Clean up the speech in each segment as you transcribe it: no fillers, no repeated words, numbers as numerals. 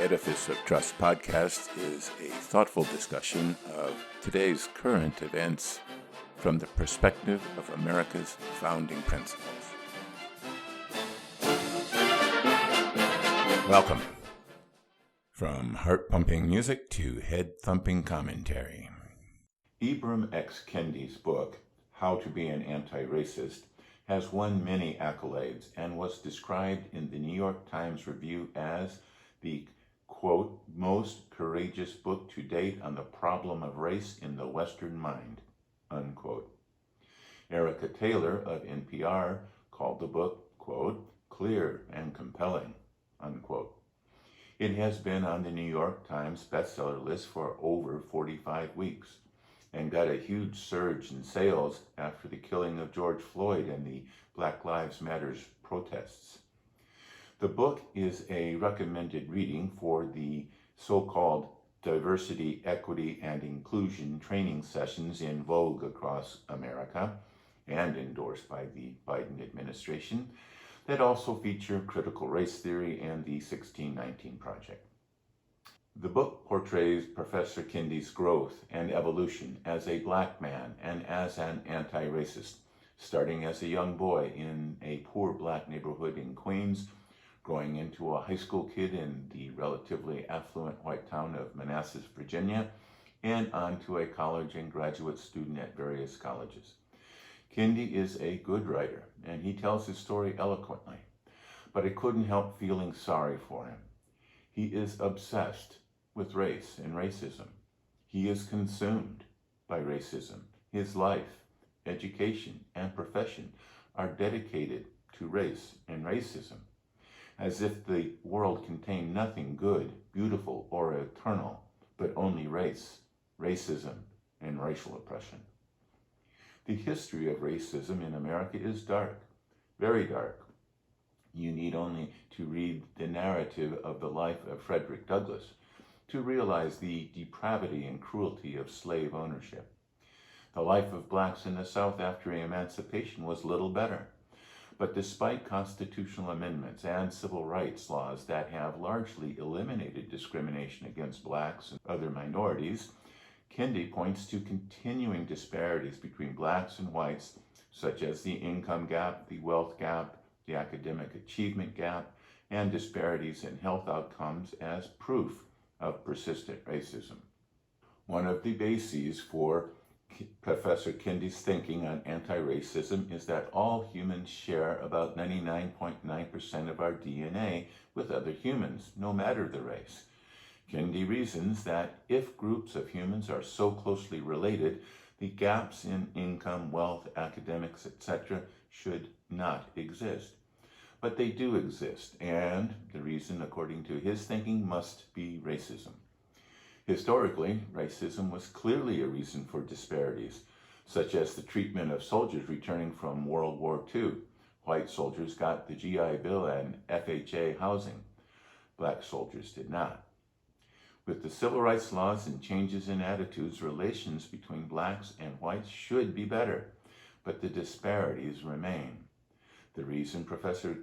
Edifice of Trust podcast is a thoughtful discussion of today's current events from the perspective of America's founding principles. Welcome. From heart-pumping music to head-thumping commentary. Ibram X. Kendi's book, How to Be an Antiracist, has won many accolades and was described in the New York Times Review as the, quote, most courageous book to date on the problem of race in the Western mind, unquote. Erica Taylor of NPR called the book, quote, clear and compelling, unquote. It has been on the New York Times bestseller list for over 45 weeks and got a huge surge in sales after the killing of George Floyd and the Black Lives Matter protests. The book is a recommended reading for the so-called diversity, equity, and inclusion training sessions in vogue across America and endorsed by the Biden administration that also feature critical race theory and the 1619 Project. The book portrays Professor Kendi's growth and evolution as a black man and as an anti-racist, starting as a young boy in a poor black neighborhood in Queens, growing into a high school kid in the relatively affluent white town of Manassas, Virginia, and on to a college and graduate student at various colleges. Kendi is a good writer, and he tells his story eloquently, but I couldn't help feeling sorry for him. He is obsessed with race and racism. He is consumed by racism. His life, education, and profession are dedicated to race and racism, as if the world contained nothing good, beautiful, or eternal, but only race, racism, and racial oppression. The history of racism in America is dark, very dark. You need only to read the narrative of the life of Frederick Douglass to realize the depravity and cruelty of slave ownership. The life of blacks in the South after emancipation was little better. But despite constitutional amendments and civil rights laws that have largely eliminated discrimination against blacks and other minorities, Kendi points to continuing disparities between blacks and whites, such as the income gap, the wealth gap, the academic achievement gap, and disparities in health outcomes as proof of persistent racism. One of the bases for Professor Kendi's thinking on anti-racism is that all humans share about 99.9% of our DNA with other humans, no matter the race. Kendi reasons that if groups of humans are so closely related, the gaps in income, wealth, academics, etc. should not exist. But they do exist, and the reason, according to his thinking, must be racism. Historically, racism was clearly a reason for disparities, such as the treatment of soldiers returning from World War II. White soldiers got the GI Bill and FHA housing. Black soldiers did not. With the civil rights laws and changes in attitudes, relations between blacks and whites should be better, but the disparities remain. The reason Professor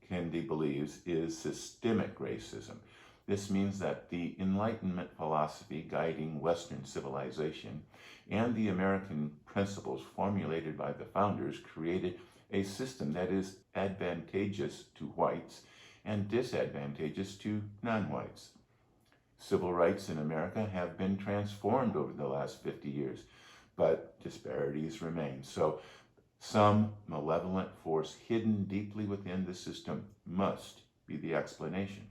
Kendi believes is systemic racism. This means that the Enlightenment philosophy guiding Western civilization and the American principles formulated by the founders created a system that is advantageous to whites and disadvantageous to non-whites. Civil rights in America have been transformed over the last 50 years, but disparities remain. So some malevolent force hidden deeply within the system must be the explanation.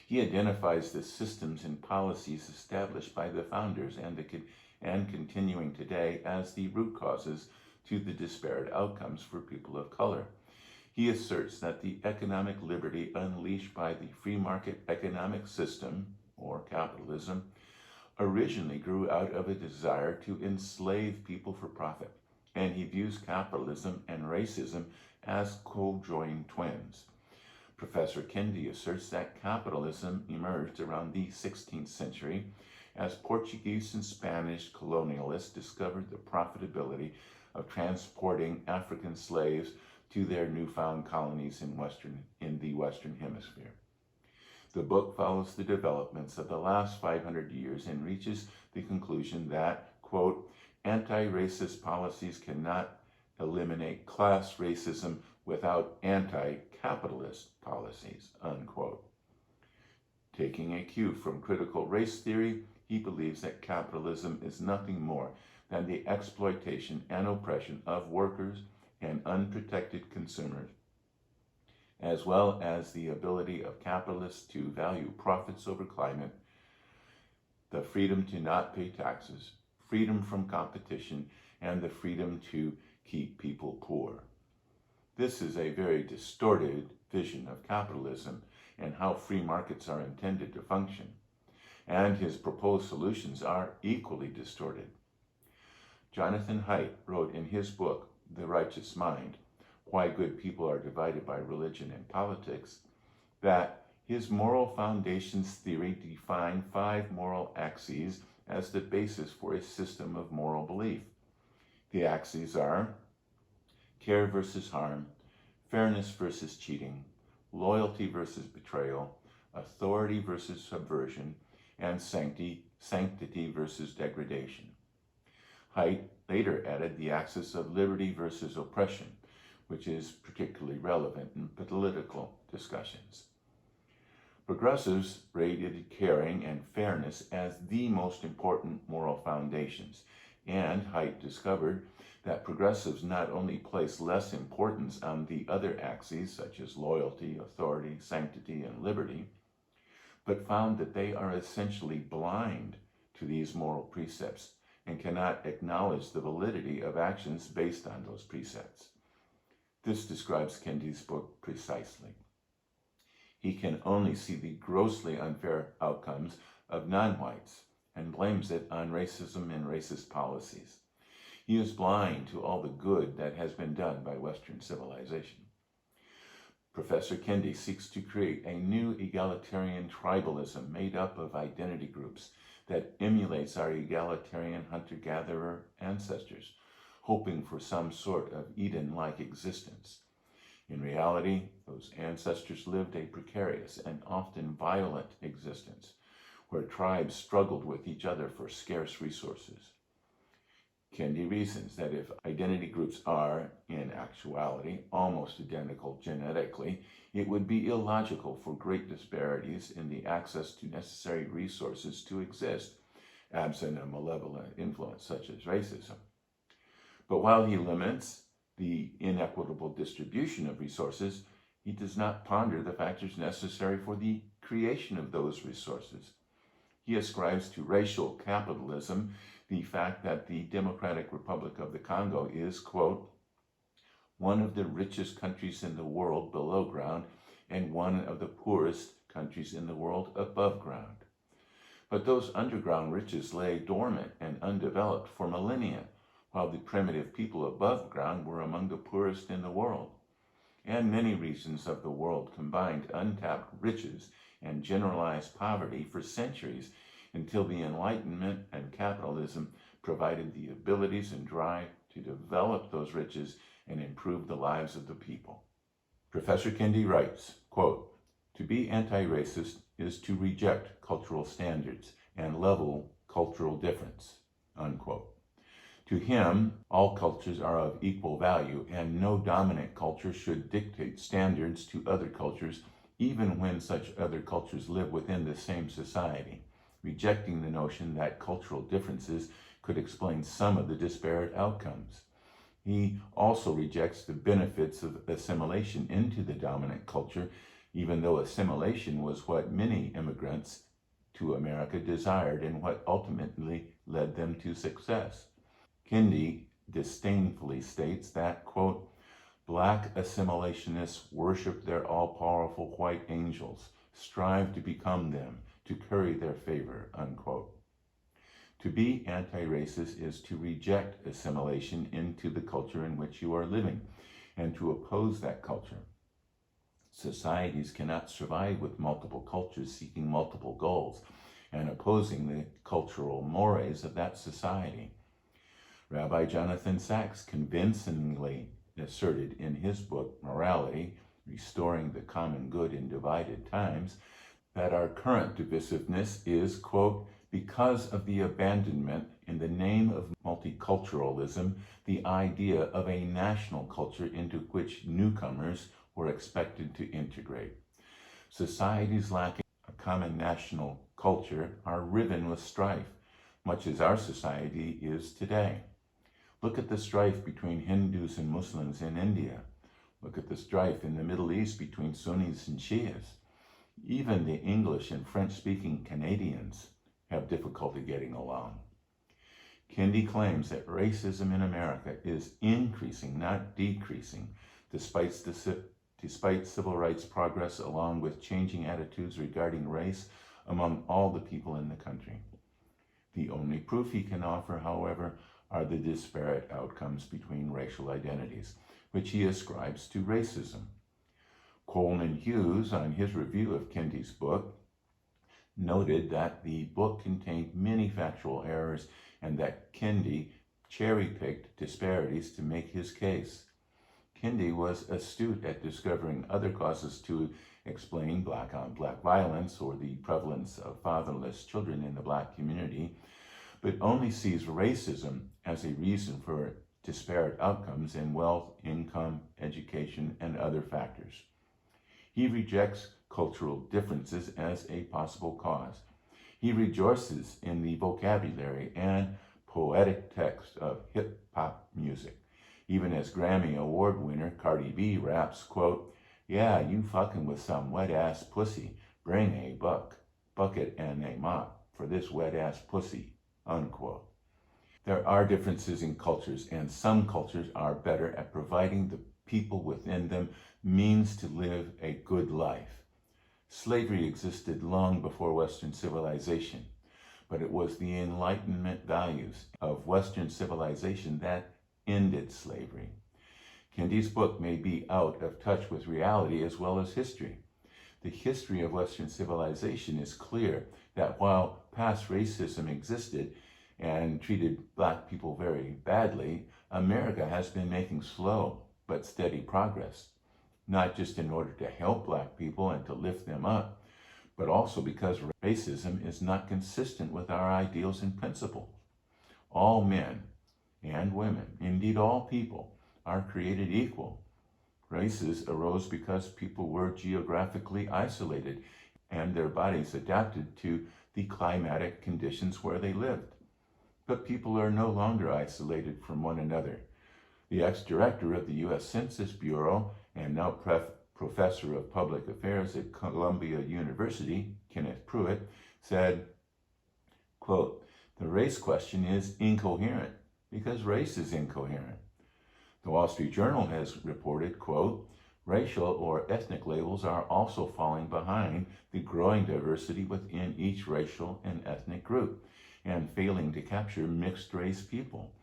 He identifies the systems and policies established by the founders and continuing today as the root causes to the disparate outcomes for people of color. He asserts that the economic liberty unleashed by the free market economic system, or capitalism, originally grew out of a desire to enslave people for profit, and he views capitalism and racism as co-joined twins. Professor Kendi asserts that capitalism emerged around the 16th century as Portuguese and Spanish colonialists discovered the profitability of transporting African slaves to their newfound colonies in the Western Hemisphere. The book follows the developments of the last 500 years and reaches the conclusion that, quote, anti-racist policies cannot eliminate class racism without anti-capitalist policies, unquote. Taking a cue from critical race theory, he believes that capitalism is nothing more than the exploitation and oppression of workers and unprotected consumers, as well as the ability of capitalists to value profits over climate, the freedom to not pay taxes, freedom from competition, and the freedom to keep people poor. This is a very distorted vision of capitalism and how free markets are intended to function, and his proposed solutions are equally distorted. Jonathan Haidt wrote in his book, The Righteous Mind, Why Good People Are Divided by Religion and Politics, that his moral foundations theory defined 5 moral axes as the basis for a system of moral belief. The axes are care versus harm, fairness versus cheating, loyalty versus betrayal, authority versus subversion, and sanctity versus degradation. Haidt later added the axis of liberty versus oppression, which is particularly relevant in political discussions. Progressives rated caring and fairness as the most important moral foundations, and Haidt discovered that progressives not only place less importance on the other axes, such as loyalty, authority, sanctity, and liberty, but found that they are essentially blind to these moral precepts and cannot acknowledge the validity of actions based on those precepts. This describes Kendi's book precisely. He can only see the grossly unfair outcomes of non-whites and blames it on racism and racist policies. He is blind to all the good that has been done by Western civilization. Professor Kendi seeks to create a new egalitarian tribalism made up of identity groups that emulates our egalitarian hunter-gatherer ancestors, hoping for some sort of Eden-like existence. In reality, those ancestors lived a precarious and often violent existence, where tribes struggled with each other for scarce resources. Kendi reasons that if identity groups are, in actuality, almost identical genetically, it would be illogical for great disparities in the access to necessary resources to exist, absent a malevolent influence such as racism. But while he limits the inequitable distribution of resources, he does not ponder the factors necessary for the creation of those resources. He ascribes to racial capitalism the fact that the Democratic Republic of the Congo is, quote, one of the richest countries in the world below ground and one of the poorest countries in the world above ground. But those underground riches lay dormant and undeveloped for millennia, while the primitive people above ground were among the poorest in the world. And many regions of the world combined untapped riches and generalized poverty for centuries until the Enlightenment and capitalism provided the abilities and drive to develop those riches and improve the lives of the people. Professor Kendi writes, quote, to be anti-racist is to reject cultural standards and level cultural difference, unquote. To him, all cultures are of equal value, and no dominant culture should dictate standards to other cultures, even when such other cultures live within the same society, rejecting the notion that cultural differences could explain some of the disparate outcomes. He also rejects the benefits of assimilation into the dominant culture, even though assimilation was what many immigrants to America desired and what ultimately led them to success. Kendi disdainfully states that, quote, black assimilationists worship their all-powerful white angels, strive to become them, to curry their favor, unquote. To be anti-racist is to reject assimilation into the culture in which you are living and to oppose that culture. Societies cannot survive with multiple cultures seeking multiple goals and opposing the cultural mores of that society. Rabbi Jonathan Sacks convincingly asserted in his book, Morality, Restoring the Common Good in Divided Times, that our current divisiveness is, quote, because of the abandonment in the name of multiculturalism, the idea of a national culture into which newcomers were expected to integrate. Societies lacking a common national culture are riven with strife, much as our society is today. Look at the strife between Hindus and Muslims in India. Look at the strife in the Middle East between Sunnis and Shias. Even the English and French-speaking Canadians have difficulty getting along. Kendi claims that racism in America is increasing, not decreasing, despite civil rights progress along with changing attitudes regarding race among all the people in the country. The only proof he can offer, however, are the disparate outcomes between racial identities, which he ascribes to racism. Coleman Hughes, on his review of Kendi's book, noted that the book contained many factual errors and that Kendi cherry-picked disparities to make his case. Kendi was astute at discovering other causes to explain black-on-black violence or the prevalence of fatherless children in the black community, but only sees racism as a reason for disparate outcomes in wealth, income, education, and other factors. He rejects cultural differences as a possible cause. He rejoices in the vocabulary and poetic text of hip-hop music, even as Grammy Award winner Cardi B raps, quote, "Yeah, you fucking with some wet-ass pussy. Bring a bucket and a mop for this wet-ass pussy," unquote. There are differences in cultures, and some cultures are better at providing the people within them means to live a good life. Slavery existed long before Western civilization, but it was the Enlightenment values of Western civilization that ended slavery. Kendi's book may be out of touch with reality as well as history. The history of Western civilization is clear that while past racism existed and treated black people very badly, America has been making slow but steady progress, not just in order to help black people and to lift them up, but also because racism is not consistent with our ideals and principles. All men and women, indeed all people, are created equal. Races arose because people were geographically isolated and their bodies adapted to the climatic conditions where they lived. But people are no longer isolated from one another. The ex-director of the U.S. Census Bureau and now professor of public affairs at Columbia University, Kenneth Pruitt, said, quote, "The race question is incoherent because race is incoherent." The Wall Street Journal has reported, quote, "Racial or ethnic labels are also falling behind the growing diversity within each racial and ethnic group and failing to capture mixed-race people.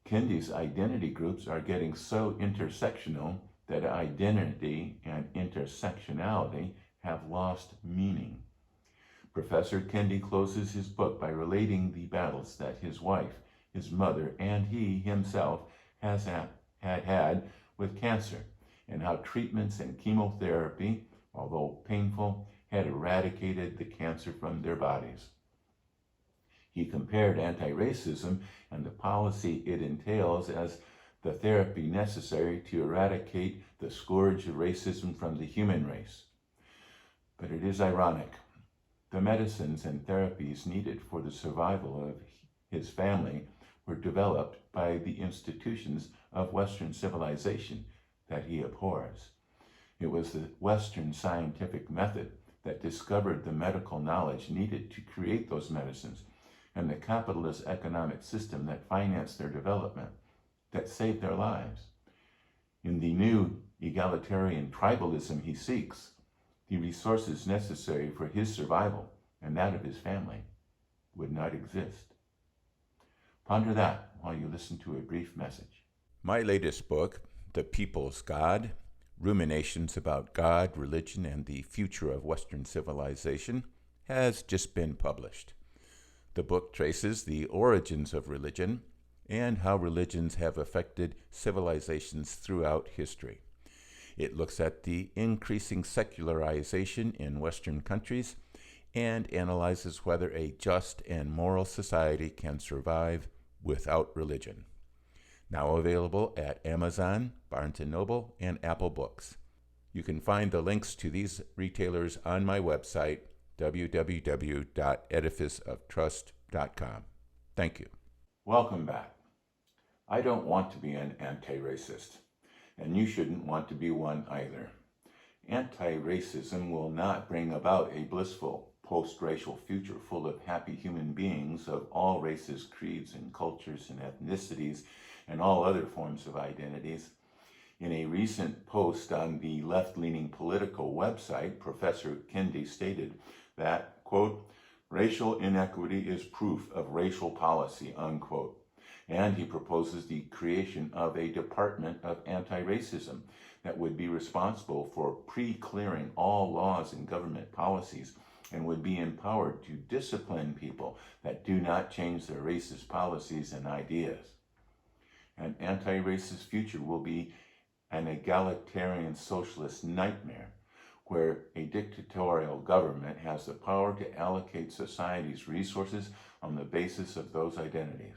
Kendi's identity groups are getting so intersectional that identity and intersectionality have lost meaning." Professor Kendi closes his book by relating the battles that his wife, his mother, and he himself has had with cancer, and how treatments and chemotherapy, although painful, had eradicated the cancer from their bodies. He compared anti-racism and the policy it entails as the therapy necessary to eradicate the scourge of racism from the human race. But it is ironic. The medicines and therapies needed for the survival of his family were developed by the institutions of Western civilization that he abhors. It was the Western scientific method that discovered the medical knowledge needed to create those medicines, and the capitalist economic system that financed their development, that saved their lives. In the new egalitarian tribalism he seeks, the resources necessary for his survival and that of his family would not exist. Ponder that while you listen to a brief message. My latest book, The People's God, Ruminations about God, Religion, and the Future of Western Civilization, has just been published. The book traces the origins of religion and how religions have affected civilizations throughout history. It looks at the increasing secularization in Western countries and analyzes whether a just and moral society can survive without religion. Now available at Amazon, Barnes & Noble, and Apple Books. You can find the links to these retailers on my website, www.edificeoftrust.com. Thank you. Welcome back. I don't want to be an anti-racist, and you shouldn't want to be one either. Anti-racism will not bring about a blissful, post-racial future full of happy human beings of all races, creeds, and cultures and ethnicities, and all other forms of identities. In a recent post on the left-leaning political website, Professor Kendi stated that, quote, racial inequity is proof of racial policy, unquote. And he proposes the creation of a Department of Antiracism that would be responsible for pre-clearing all laws and government policies and would be empowered to discipline people that do not change their racist policies and ideas. An anti-racist future will be an egalitarian socialist nightmare where a dictatorial government has the power to allocate society's resources on the basis of those identities.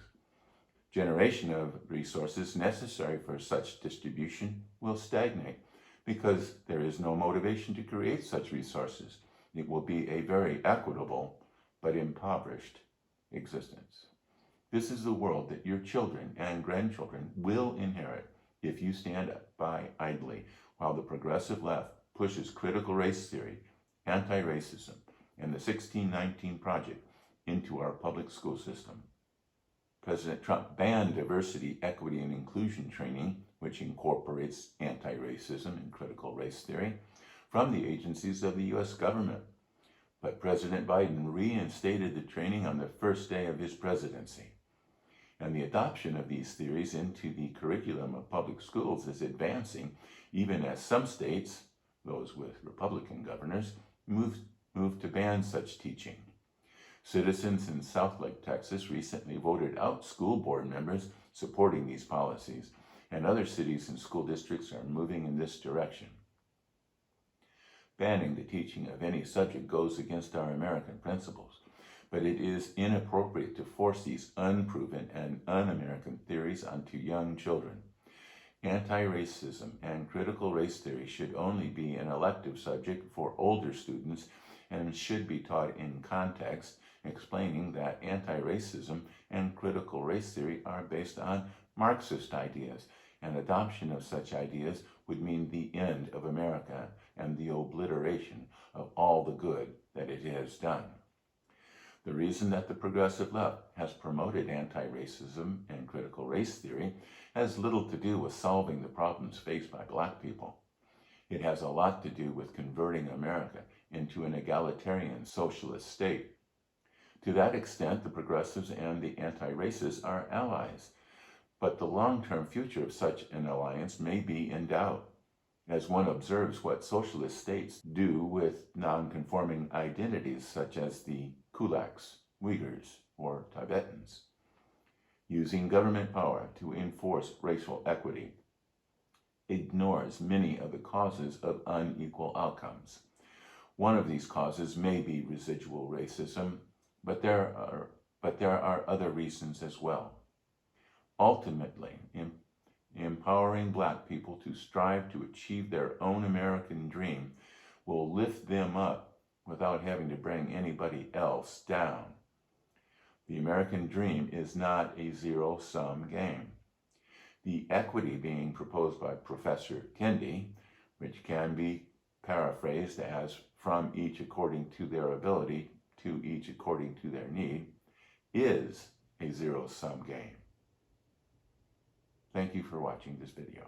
Generation of resources necessary for such distribution will stagnate because there is no motivation to create such resources. It will be a very equitable but impoverished existence. This is the world that your children and grandchildren will inherit if you stand by idly while the progressive left pushes critical race theory, anti-racism, and the 1619 Project into our public school system. President Trump banned diversity, equity, and inclusion training, which incorporates anti-racism and critical race theory, from the agencies of the U.S. government. But President Biden reinstated the training on the first day of his presidency. And the adoption of these theories into the curriculum of public schools is advancing, even as some states, those with Republican governors, move to ban such teaching. Citizens in Southlake, Texas recently voted out school board members supporting these policies, and other cities and school districts are moving in this direction. Banning the teaching of any subject goes against our American principles, but it is inappropriate to force these unproven and un-American theories onto young children. Anti-racism and critical race theory should only be an elective subject for older students and should be taught in context, explaining that anti-racism and critical race theory are based on Marxist ideas, and adoption of such ideas would mean the end of America and the obliteration of all the good that it has done. The reason that the progressive left has promoted anti-racism and critical race theory has little to do with solving the problems faced by black people. It has a lot to do with converting America into an egalitarian socialist state. To that extent, the progressives and the anti-racists are allies, but the long-term future of such an alliance may be in doubt, as one observes what socialist states do with non-conforming identities such as the Kulaks, Uyghurs, or Tibetans. Using government power to enforce racial equity ignores many of the causes of unequal outcomes. One of these causes may be residual racism, but there are other reasons as well. Ultimately, empowering black people to strive to achieve their own American dream will lift them up without having to bring anybody else down. The American dream is not a zero-sum game. The equity being proposed by Professor Kendi, which can be paraphrased as from each according to their ability to each according to their need, is a zero-sum game. Thank you for watching this video.